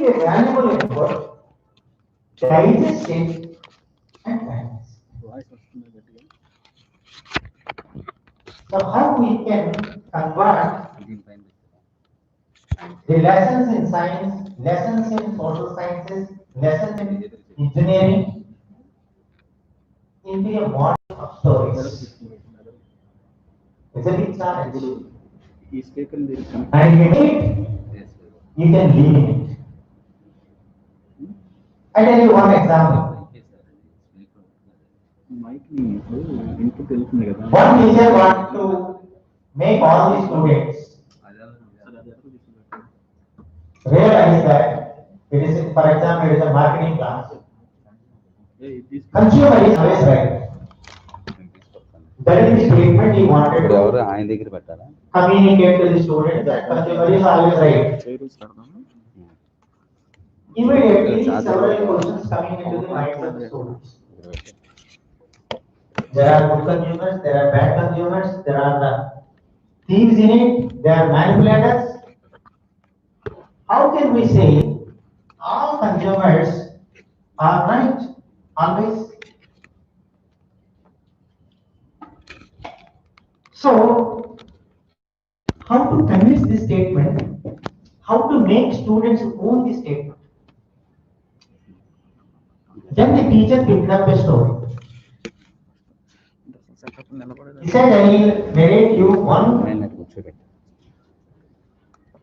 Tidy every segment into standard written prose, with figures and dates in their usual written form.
a valuable input, digest it, and practice. So how we can convert the lessons in science, lessons in social sciences, lessons in engineering into a model of stories? It's a big challenge. And if you make it, you can live in it. I tell you one example. One teacher wants to make all the students realize that it is, for example, it is a marketing class. Consumer is always right. That is the statement he wanted to communicate to the students that consumer is always right. Immediately, several questions coming into the minds of the students. There are good consumers, there are bad consumers, there are the thieves in it, there are manipulators. How can we say all consumers are right always? So, how to convince this statement? How to make students own the statement? Then the teacher picked up a story. He said, I will narrate you one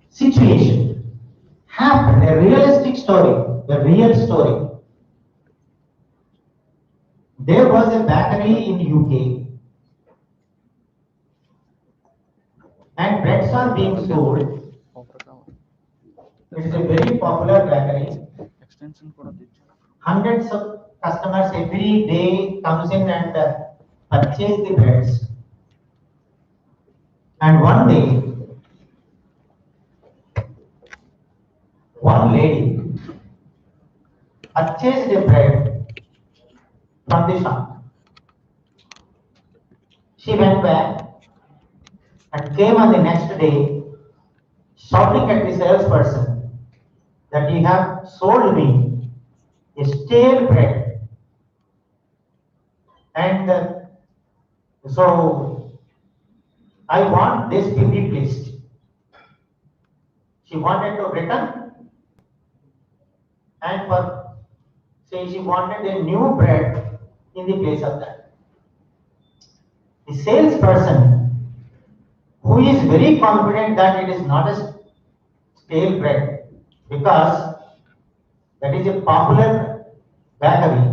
situation. Happened, a realistic story, a real story. There was a bakery in UK and breads are being sold. It is a very popular bakery. Hundreds of customers every day comes in and purchase the breads. And one day, one lady purchased a bread from the shop. She went back and came on the next day shouting at the salesperson that you have sold me a stale bread. And so I want this to be replaced. She wanted to return and for say she wanted a new bread in the place of that. The salesperson, who is very confident that it is not a stale bread because that is a popular bakery.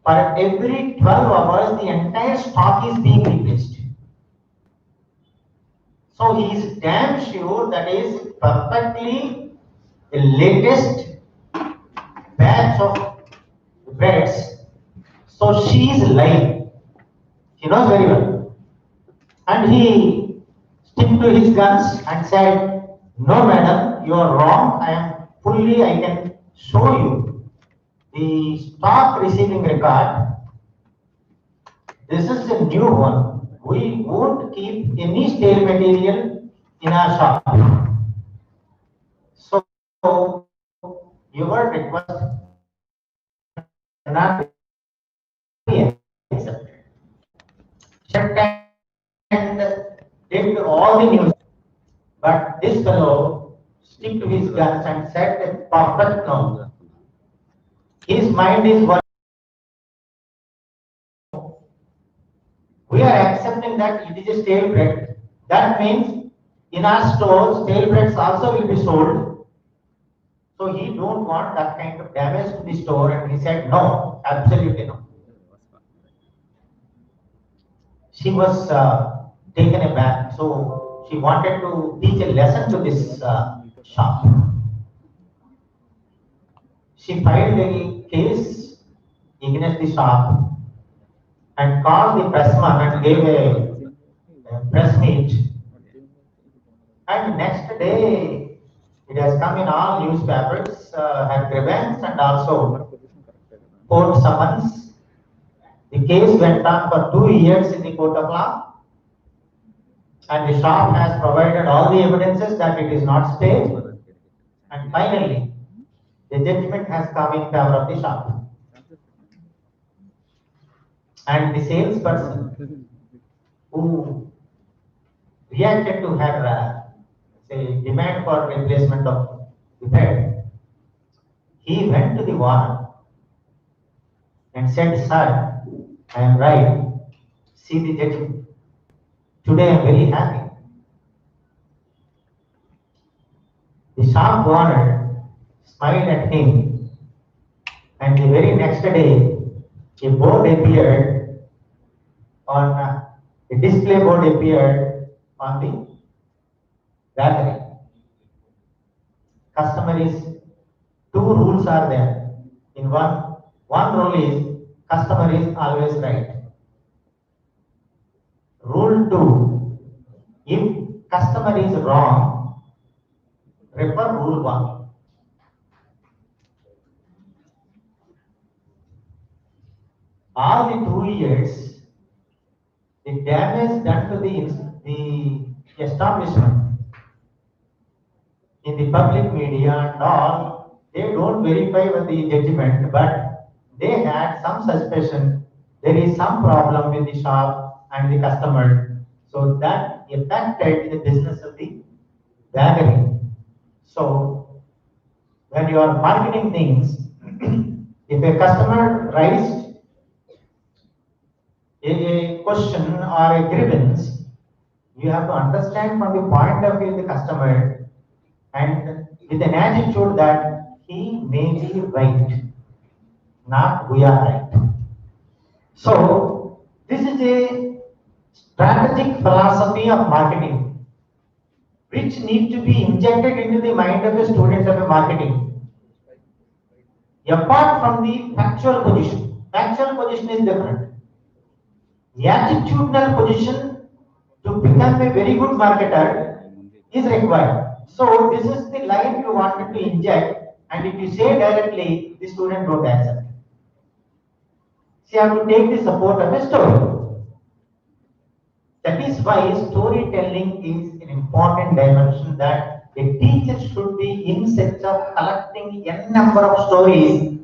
For every 12 hours, the entire stock is being replaced. So he is damn sure that is perfectly the latest batch of breads. So she is lying. She knows very well. And he stick to his guns and said, no madam, you are wrong. I can show you the stock receiving record. This is a new one. We won't keep any stale material in our shop. So your request cannot be accepted. Shut and did all the news. But this fellow stick to his guns and said a perfect no. His mind is working. We are accepting that it is a stale bread. That means in our stores, stale breads also will be sold. So he don't want that kind of damage to the store, and he said no, absolutely no. She was taken aback, so she wanted to teach a lesson to this shop. She filed a case against the shop and called the pressman and gave a press meet. And next day, it has come in all newspapers, had grievance and also court summons. The case went on for 2 years in the court of law, and the shop has provided all the evidences that it is not stale, And finally, the judgment has come in favor of the shop. And the salesperson who reacted to her say demand for replacement of the bed, he went to the owner and said, "Sir, I am right. See the judgment. Today I am very happy." The shop owner smiled at him, and the very next day, a board appeared on a display board appeared on the bakery. Customer is two rules are there. In one rule is customer is always right. Rule two, if customer is wrong, refer rule one. All the 2 years, the damage done to the establishment in the public media and all, they don't verify with the judgment, but they had some suspicion there is some problem with the shop and the customer. So that affected the business of the bakery. So when you are marketing things, if a customer raised a question or a grievance, you have to understand from the point of view of the customer and with an attitude that he may be right, not we are right. So this is a strategic philosophy of marketing which need to be injected into the mind of the students of the marketing. Apart from the factual position, factual position is different. The attitudinal position to become a very good marketer is required. So this is the line you wanted to inject, and if you say directly, the student don't accept. So you have to take the support of a story. That is why storytelling is an important dimension that a teacher should be in search of collecting n number of stories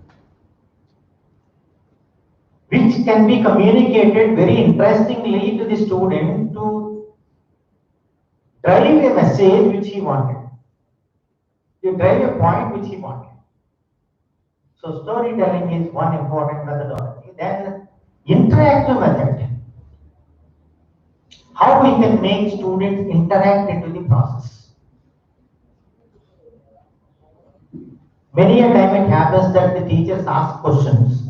which can be communicated very interestingly to the student to drive a message which he wanted, to drive a point which he wanted. So storytelling is one important methodology. Then interactive method. How we can make students interact into the process. Many a time it happens that the teachers ask questions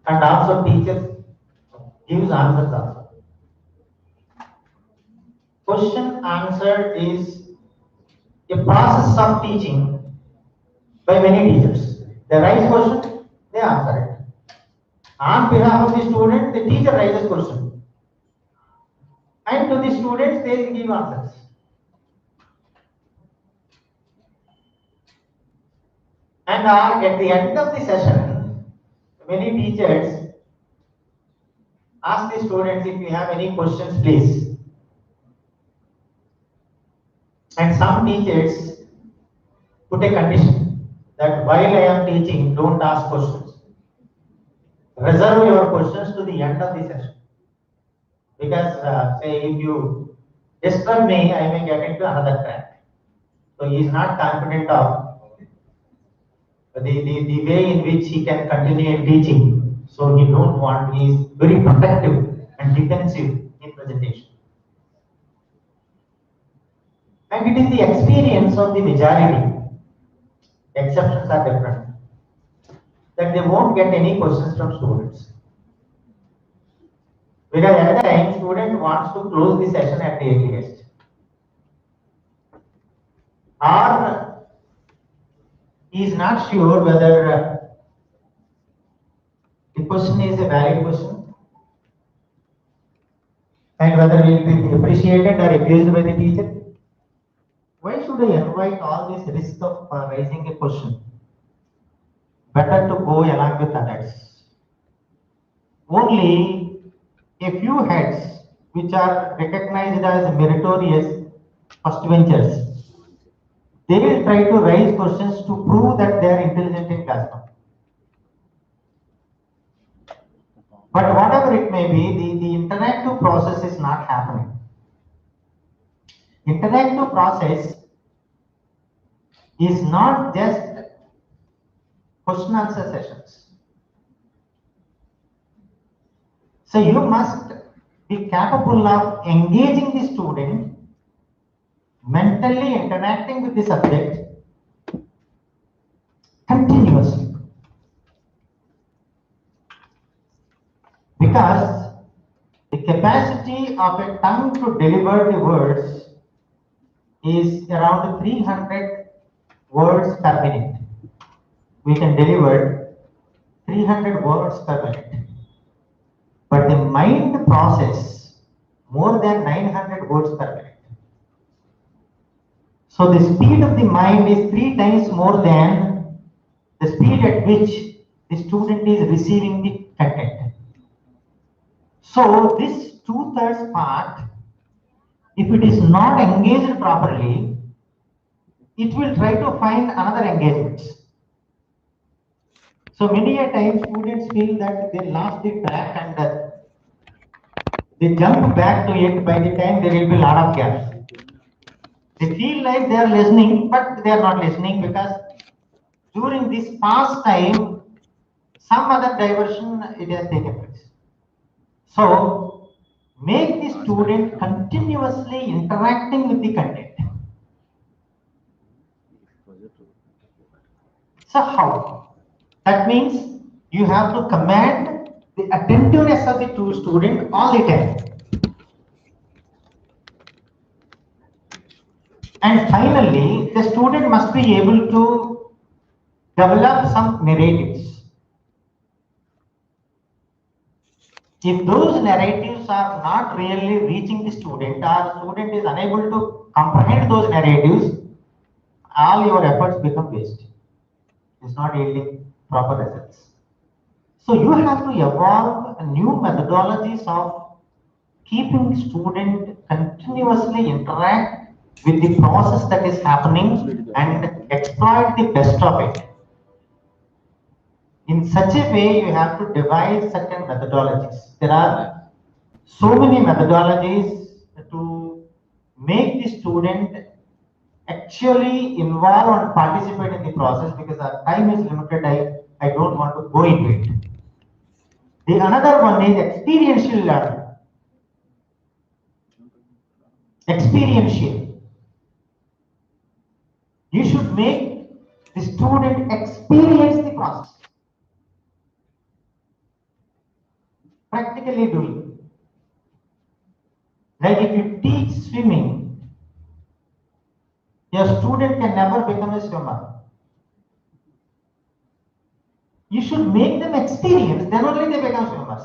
and also teachers gives answers also. Question answer is a process of teaching by many teachers. They raise question, they answer it. On behalf of the student, the teacher raises question. And to the students, they give answers. And at the end of the session, many teachers ask the students, if you have any questions, please. And some teachers put a condition that while I am teaching, don't ask questions. Reserve your questions to the end of the session. Because say if you disturb me, I may get into another track. So he is not confident of the way in which he can continue in teaching. So he don't want, he is very protective and defensive in presentation. And it is the experience of the majority. Exceptions are different. That they won't get any questions from students. Because at the time, student wants to close the session at the earliest. Or he is not sure whether the question is a valid question and whether it will be appreciated or abused by the teacher. Why should I invite all this risk of raising a question? Better to go along with others. Only a few heads which are recognized as meritorious first benchers they will try to raise questions to prove that they are intelligent in classroom. But whatever it may be, the interactive process is not happening. Interactive process is not just question answer sessions. So you must be capable of engaging the student, mentally interacting with the subject continuously. Because the capacity of a tongue to deliver the words is around 300 words per minute. We can deliver 300 words per minute. But the mind process more than 900 words per minute. So the speed of the mind is 3 times more than the speed at which the student is receiving the content. So this 2/3 part, if it is not engaged properly, it will try to find another engagements. So many a time students feel that they lost the track and they jump back to it. By the time there will be a lot of gaps. They feel like they are listening, but they are not listening because during this past time, some other diversion it has taken place. So make the student continuously interacting with the content. So how? That means you have to command the attentiveness of the student all the time. And finally, the student must be able to develop some narratives. If those narratives are not really reaching the student, or student is unable to comprehend those narratives, all your efforts become waste. It's not yielding proper results. So you have to evolve new methodologies of keeping student continuously interact with the process that is happening and exploit the best of it. In such a way, you have to devise certain methodologies. There are so many methodologies to make the student actually involve and participate in the process, because our time is limited. I don't want to go into it. The another one is experiential learning. Experiential. You should make the student experience the process. Practically doing. Like if you teach swimming, your student can never become a swimmer. You should make them experience, then only they become swimmers.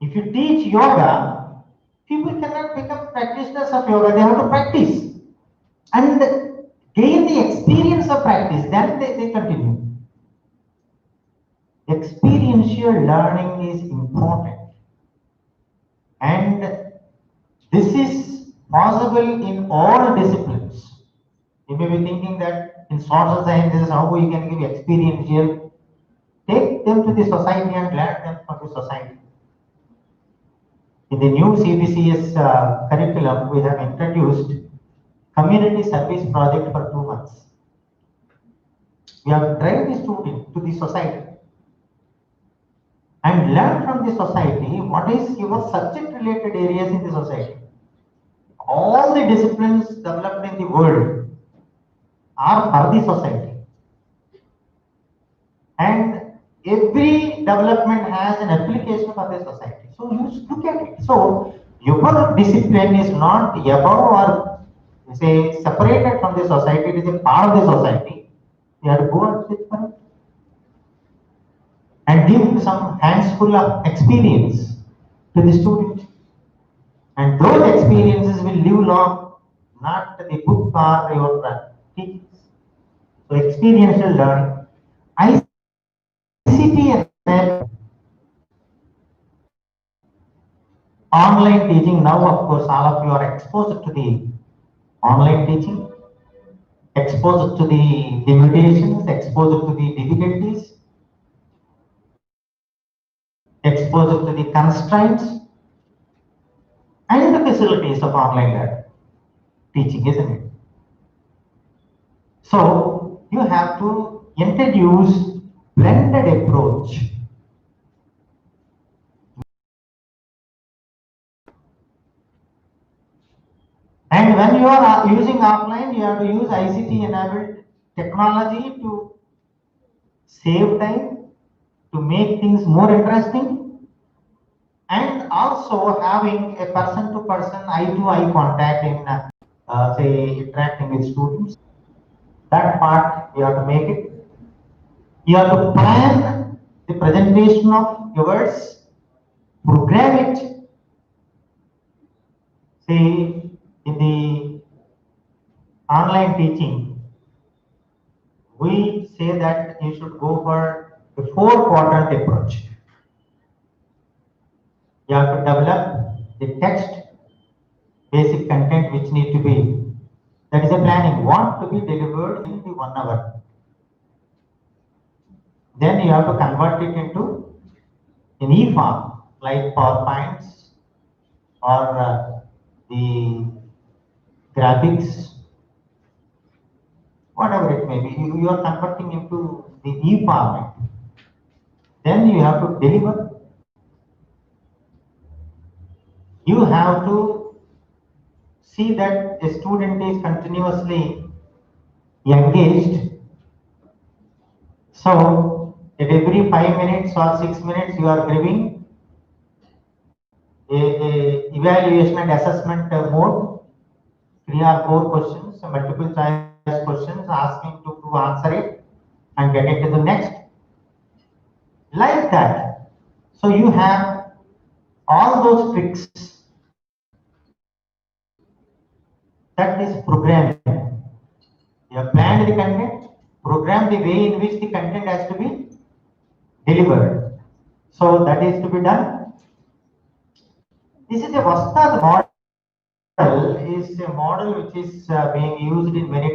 If you teach yoga, people cannot become practitioners of yoga, they have to practice and gain the experience of practice, then they continue. Experiential learning is important, and this is possible in all disciplines. You may be thinking that in social sciences, how we can give experiential. Take them to the society and learn them from the society. In the new CBCS curriculum, we have introduced community service project for 2 months. We have driven the student to the society and learn from the society what is your subject related areas in the society. All the disciplines developed in the world are for the society. And every development has an application for the society. So you look at it. So your discipline is not above or say separated from the society, it is a part of the society. You have to go and sit for it and give some handsful of experience to the student. And those experiences will live long, not the book or your teachings. So experiential learning. ICT and online teaching, now of course all of you are exposed to the online teaching, exposed to the limitations, exposed to the difficulties, exposed to the constraints and the facilities of online teaching, isn't it? So you have to introduce blended approach. And when you are using offline, you have to use ICT enabled technology to save time, to make things more interesting, and also having a person to person, eye to eye contact in, say, interacting with students. That part you have to make it. You have to plan the presentation of yours, program it. See, in the online teaching, we say that you should go for a four-quadrant approach. You have to develop the text, basic content which need to be, that is a planning, want to be delivered in the 1 hour. Then you have to convert it into an e-form like PowerPoints or the graphics, whatever it may be. You are converting into the e-format. Then you have to deliver. You have to see that a student is continuously engaged. So at every 5 minutes or 6 minutes, you are giving a evaluation and assessment mode, 3 or 4 questions, multiple choice questions, asking to answer it and get into the next. Like that. So you have all those tricks. That is programming. You have planned the content, program the way in which the content has to be delivered. So that is to be done. This is a Vastad model, is a model which is being used in many